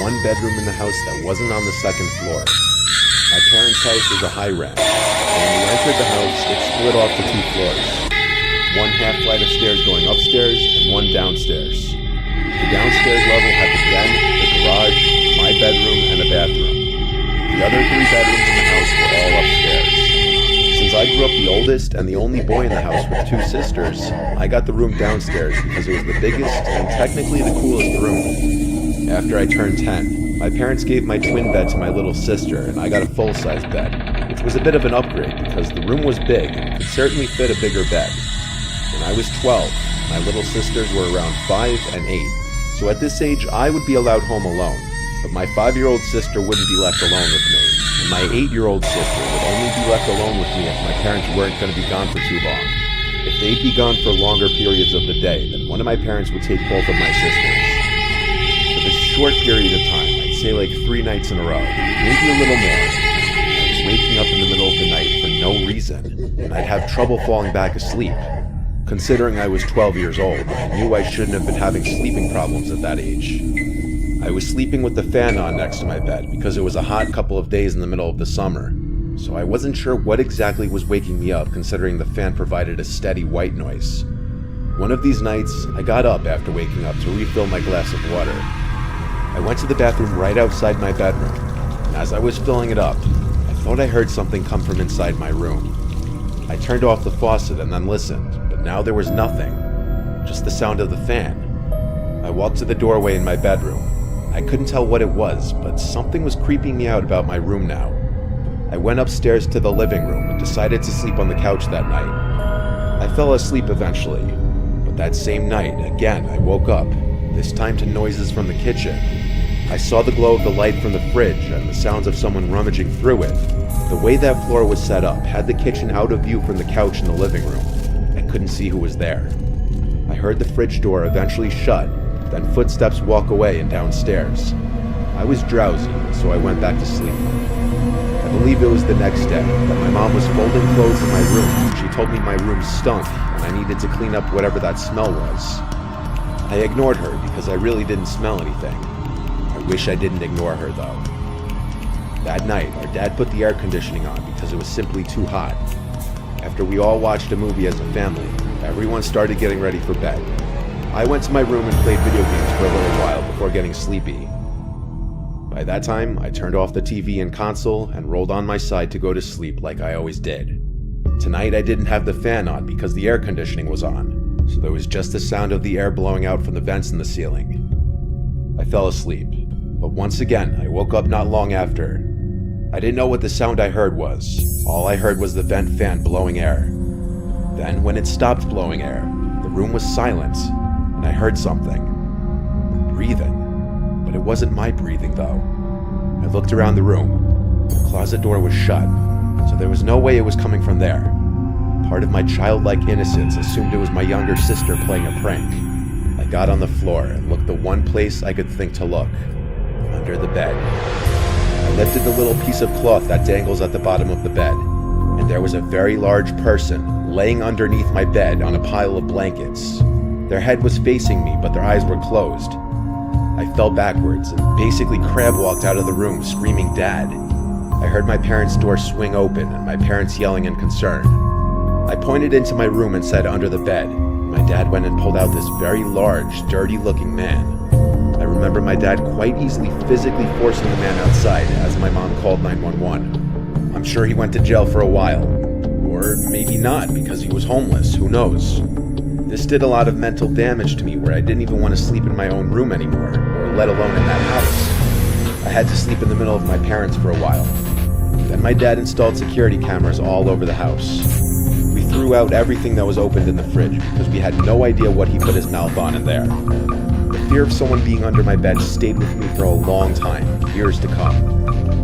one bedroom in the house that wasn't on the second floor. My parents' house is a high rent. When we entered the house, it split off to 2 floors. One half flight of stairs going upstairs and one downstairs. The downstairs level had the den, the garage, my bedroom, and a bathroom. The other 3 bedrooms in the house were all upstairs. Since I grew up the oldest and the only boy in the house with 2 sisters, I got the room downstairs because it was the biggest and technically the coolest room. After I turned 10, my parents gave my twin bed to my little sister and I got a full-size bed, which was a bit of an upgrade because the room was big and could certainly fit a bigger bed. When I was 12, my little sisters were around 5 and 8, so at this age I would be allowed home alone, but my 5-year-old sister wouldn't be left alone with me, and my 8-year-old sister would only be left alone with me if my parents weren't going to be gone for too long. If they'd be gone for longer periods of the day, then one of my parents would take both of my sisters. For this short period of time, I'd say like 3 nights in a row, maybe a little more, I was waking up in the middle of the night for no reason, and I'd have trouble falling back asleep. Considering I was 12 years old, I knew I shouldn't have been having sleeping problems at that age. I was sleeping with the fan on next to my bed because it was a hot couple of days in the middle of the summer, so I wasn't sure what exactly was waking me up considering the fan provided a steady white noise. One of these nights, I got up after waking up to refill my glass of water. I went to the bathroom right outside my bedroom, and as I was filling it up, I thought I heard something come from inside my room. I turned off the faucet and then listened, but now there was nothing, just the sound of the fan. I walked to the doorway in my bedroom. I couldn't tell what it was, but something was creeping me out about my room now. I went upstairs to the living room and decided to sleep on the couch that night. I fell asleep eventually, but that same night, again, I woke up, this time to noises from the kitchen. I saw the glow of the light from the fridge and the sounds of someone rummaging through it. The way that floor was set up had the kitchen out of view from the couch in the living room. I couldn't see who was there. I heard the fridge door eventually shut, then footsteps walk away and downstairs. I was drowsy, so I went back to sleep. I believe it was the next day that my mom was folding clothes in my room. She told me my room stunk and I needed to clean up whatever that smell was. I ignored her because I really didn't smell anything. I wish I didn't ignore her though. That night, our dad put the air conditioning on because it was simply too hot. After we all watched a movie as a family, everyone started getting ready for bed. I went to my room and played video games for a little while before getting sleepy. By that time, I turned off the TV and console and rolled on my side to go to sleep like I always did. Tonight I didn't have the fan on because the air conditioning was on, so there was just the sound of the air blowing out from the vents in the ceiling. I fell asleep, but once again I woke up not long after. I didn't know what the sound I heard was. All I heard was the vent fan blowing air. Then when it stopped blowing air, the room was silent. And I heard something. Breathing. But it wasn't my breathing though. I looked around the room. The closet door was shut, so there was no way it was coming from there. Part of my childlike innocence assumed it was my younger sister playing a prank. I got on the floor and looked the one place I could think to look. Under the bed. I lifted the little piece of cloth that dangles at the bottom of the bed, and there was a very large person laying underneath my bed on a pile of blankets. Their head was facing me, but their eyes were closed. I fell backwards and basically crab walked out of the room, screaming, "Dad!" I heard my parents' door swing open and my parents yelling in concern. I pointed into my room and said, "Under the bed." My dad went and pulled out this very large, dirty-looking man. I remember my dad quite easily physically forcing the man outside as my mom called 911. I'm sure he went to jail for a while. Or maybe not, because he was homeless, who knows? This did a lot of mental damage to me where I didn't even want to sleep in my own room anymore, or let alone in that house. I had to sleep in the middle of my parents for a while. Then my dad installed security cameras all over the house. We threw out everything that was opened in the fridge because we had no idea what he put his mouth on in there. The fear of someone being under my bed stayed with me for a long time, years to come.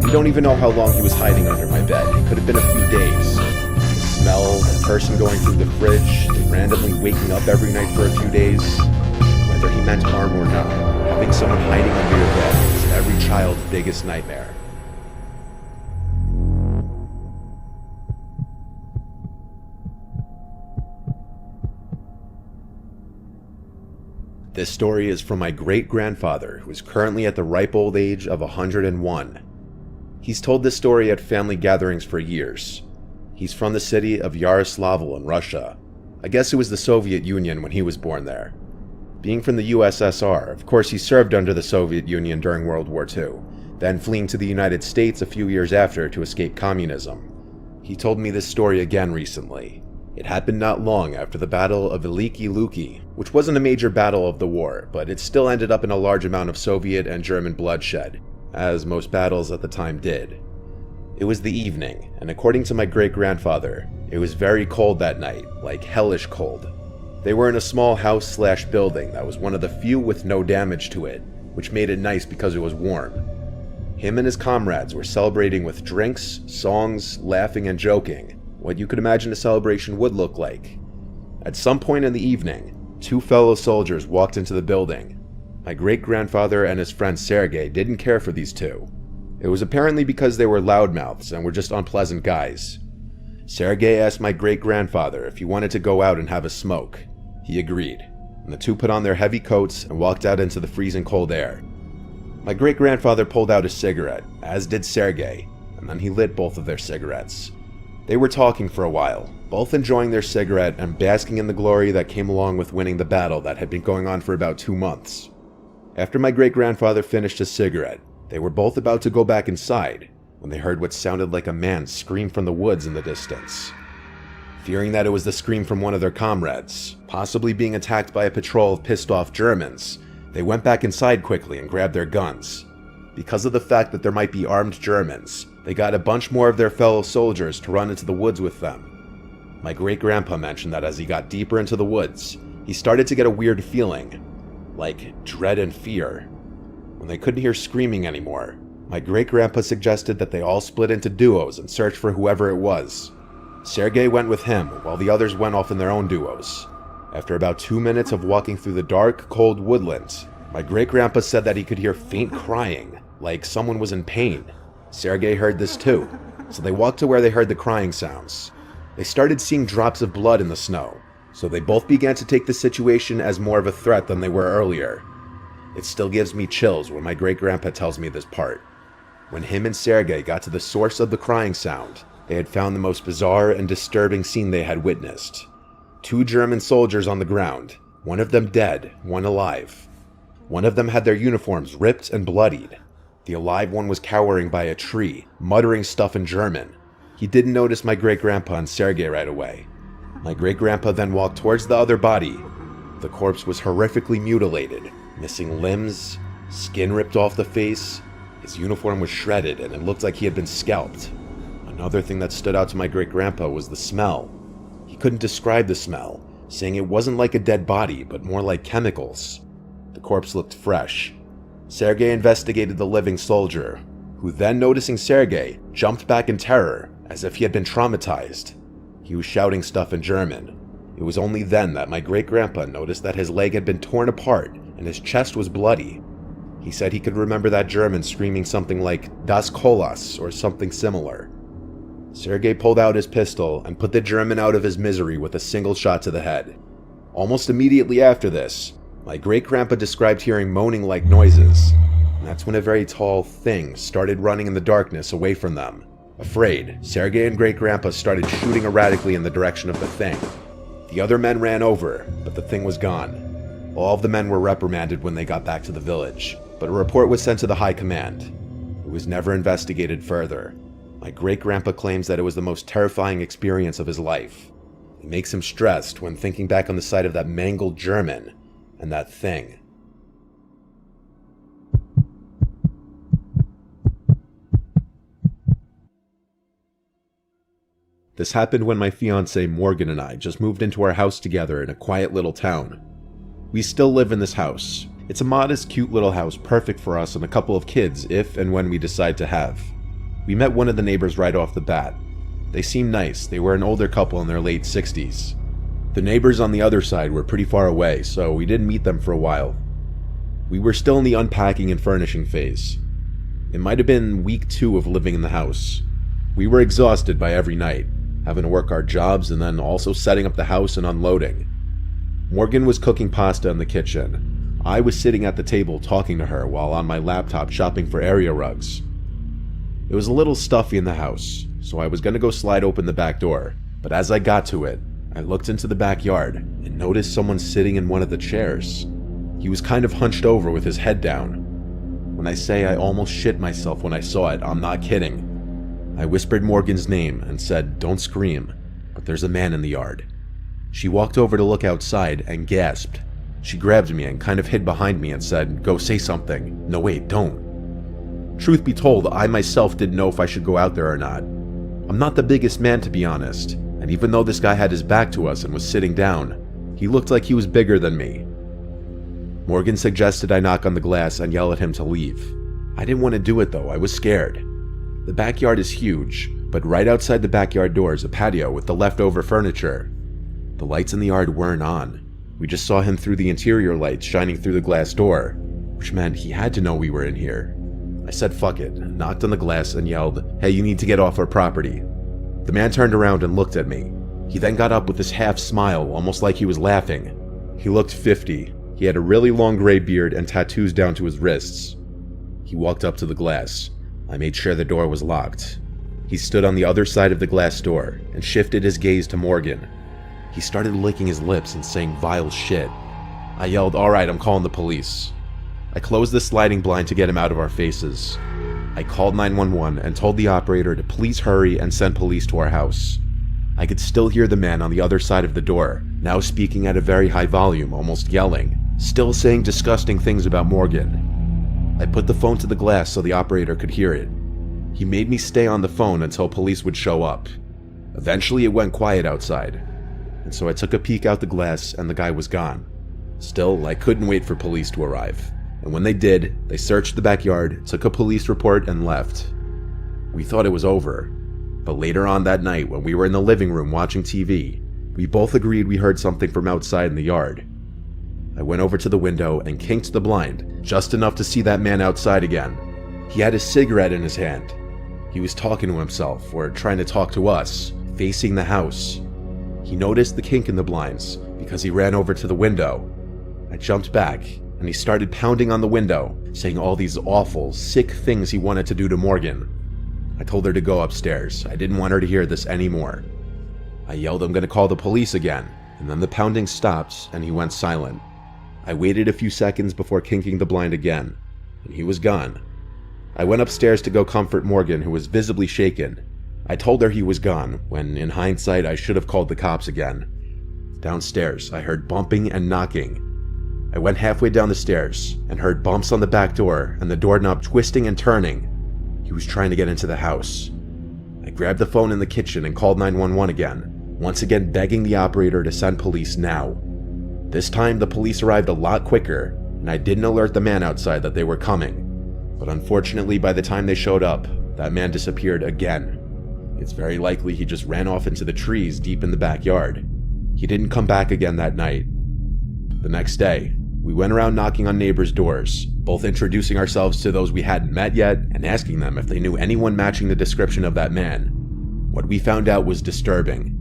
We don't even know how long he was hiding under my bed. It could have been a few days. The smell, the person going through the fridge, the randomly waking up every night for a few days. Whether he meant harm or not, having someone hiding under your bed is every child's biggest nightmare. This story is from my great-grandfather, who is currently at the ripe old age of 101. He's told this story at family gatherings for years. He's from the city of Yaroslavl in Russia. I guess it was the Soviet Union when he was born there. Being from the USSR, of course he served under the Soviet Union during World War II, then fleeing to the United States a few years after to escape communism. He told me this story again recently. It happened not long after the Battle of Veliki Luki, which wasn't a major battle of the war, but it still ended up in a large amount of Soviet and German bloodshed, as most battles at the time did. It was the evening, and according to my great-grandfather, it was very cold that night, like hellish cold. They were in a small house/building that was one of the few with no damage to it, which made it nice because it was warm. Him and his comrades were celebrating with drinks, songs, laughing and joking, what you could imagine a celebration would look like. At some point in the evening, two fellow soldiers walked into the building. My great-grandfather and his friend Sergei didn't care for these two. It was apparently because they were loudmouths and were just unpleasant guys. Sergei asked my great-grandfather if he wanted to go out and have a smoke. He agreed, and the two put on their heavy coats and walked out into the freezing cold air. My great-grandfather pulled out a cigarette, as did Sergei, and then he lit both of their cigarettes. They were talking for a while, both enjoying their cigarette and basking in the glory that came along with winning the battle that had been going on for about 2 months. After my great-grandfather finished his cigarette, they were both about to go back inside when they heard what sounded like a man scream from the woods in the distance. Fearing that it was the scream from one of their comrades, possibly being attacked by a patrol of pissed-off Germans, they went back inside quickly and grabbed their guns. Because of the fact that there might be armed Germans, they got a bunch more of their fellow soldiers to run into the woods with them. My great-grandpa mentioned that as he got deeper into the woods, he started to get a weird feeling, like dread and fear. When they couldn't hear screaming anymore, my great-grandpa suggested that they all split into duos and search for whoever it was. Sergei went with him, while the others went off in their own duos. After about 2 minutes of walking through the dark, cold woodlands, my great-grandpa said that he could hear faint crying, like someone was in pain. Sergei heard this too, so they walked to where they heard the crying sounds. They started seeing drops of blood in the snow, so they both began to take the situation as more of a threat than they were earlier. It still gives me chills when my great-grandpa tells me this part. When him and Sergei got to the source of the crying sound, they had found the most bizarre and disturbing scene they had witnessed. 2 German soldiers on the ground, one of them dead, one alive. One of them had their uniforms ripped and bloodied. The alive one was cowering by a tree, muttering stuff in German. He didn't notice my great-grandpa and Sergei right away. My great-grandpa then walked towards the other body. The corpse was horrifically mutilated, missing limbs, skin ripped off the face. His uniform was shredded and it looked like he had been scalped. Another thing that stood out to my great-grandpa was the smell. He couldn't describe the smell, saying it wasn't like a dead body, but more like chemicals. The corpse looked fresh. Sergei investigated the living soldier, who then, noticing Sergei, jumped back in terror, as if he had been traumatized. He was shouting stuff in German. It was only then that my great-grandpa noticed that his leg had been torn apart and his chest was bloody. He said he could remember that German screaming something like "Das Kolas" or something similar. Sergei pulled out his pistol and put the German out of his misery with a single shot to the head. Almost immediately after this, my great-grandpa described hearing moaning-like noises, and that's when a very tall thing started running in the darkness away from them. Afraid, Sergei and great-grandpa started shooting erratically in the direction of the thing. The other men ran over, but the thing was gone. All of the men were reprimanded when they got back to the village, but a report was sent to the high command. It was never investigated further. My great-grandpa claims that it was the most terrifying experience of his life. It makes him stressed when thinking back on the sight of that mangled German and that thing. This happened when my fiancée Morgan and I just moved into our house together in a quiet little town. We still live in this house. It's a modest, cute little house perfect for us and a couple of kids if and when we decide to have. We met one of the neighbors right off the bat. They seemed nice. They were an older couple in their late 60s. The neighbors on the other side were pretty far away, so we didn't meet them for a while. We were still in the unpacking and furnishing phase. It might have been week 2 of living in the house. We were exhausted by every night, having to work our jobs and then also setting up the house and unloading. Morgan was cooking pasta in the kitchen. I was sitting at the table talking to her while on my laptop shopping for area rugs. It was a little stuffy in the house, so I was going to go slide open the back door, but as I got to it, I looked into the backyard and noticed someone sitting in one of the chairs. He was kind of hunched over with his head down. When I say I almost shit myself when I saw it, I'm not kidding. I whispered Morgan's name and said, "Don't scream," but there's a man in the yard. She walked over to look outside and gasped. She grabbed me and kind of hid behind me and said, "Go say something." No, wait, don't. Truth be told, I myself didn't know if I should go out there or not. I'm not the biggest man, to be honest, and even though this guy had his back to us and was sitting down, he looked like he was bigger than me. Morgan suggested I knock on the glass and yell at him to leave. I didn't want to do it though, I was scared. The backyard is huge, but right outside the backyard door is a patio with the leftover furniture. The lights in the yard weren't on. We just saw him through the interior lights shining through the glass door, which meant he had to know we were in here. I said fuck it, knocked on the glass and yelled, "Hey, you need to get off our property." The man turned around and looked at me. He then got up with this half smile, almost like he was laughing. He looked 50. He had a really long gray beard and tattoos down to his wrists. He walked up to the glass. I made sure the door was locked. He stood on the other side of the glass door and shifted his gaze to Morgan. He started licking his lips and saying vile shit. I yelled, "All right, I'm calling the police." I closed the sliding blind to get him out of our faces. I called 911 and told the operator to please hurry and send police to our house. I could still hear the man on the other side of the door, now speaking at a very high volume, almost yelling, still saying disgusting things about Morgan. I put the phone to the glass so the operator could hear it. He made me stay on the phone until police would show up. Eventually it went quiet outside, and so I took a peek out the glass and the guy was gone. Still, I couldn't wait for police to arrive, and when they did, they searched the backyard, took a police report, and left. We thought it was over, but later on that night when we were in the living room watching TV, we both agreed we heard something from outside in the yard. I went over to the window and kinked the blind, just enough to see that man outside again. He had a cigarette in his hand. He was talking to himself, or trying to talk to us, facing the house. He noticed the kink in the blinds, because he ran over to the window. I jumped back, and he started pounding on the window, saying all these awful, sick things he wanted to do to Morgan. I told her to go upstairs. I didn't want her to hear this anymore. I yelled, "I'm gonna call the police again," and then the pounding stopped, and he went silent. I waited a few seconds before kinking the blind again, and he was gone. I went upstairs to go comfort Morgan, who was visibly shaken. I told her he was gone, when in hindsight I should have called the cops again. Downstairs, I heard bumping and knocking. I went halfway down the stairs and heard bumps on the back door and the doorknob twisting and turning. He was trying to get into the house. I grabbed the phone in the kitchen and called 911 again, once again begging the operator to send police now. This time the police arrived a lot quicker, and I didn't alert the man outside that they were coming. But unfortunately, by the time they showed up, that man disappeared again. It's very likely he just ran off into the trees deep in the backyard. He didn't come back again that night. The next day, we went around knocking on neighbors' doors, both introducing ourselves to those we hadn't met yet and asking them if they knew anyone matching the description of that man. What we found out was disturbing.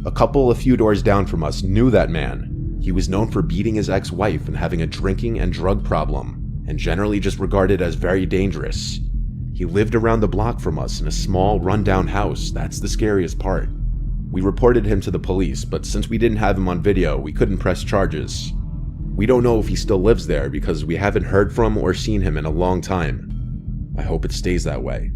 A couple a few doors down from us knew that man. He was known for beating his ex-wife and having a drinking and drug problem, and generally just regarded as very dangerous. He lived around the block from us in a small, run-down house. That's the scariest part. We reported him to the police, but since we didn't have him on video, we couldn't press charges. We don't know if he still lives there because we haven't heard from or seen him in a long time. I hope it stays that way.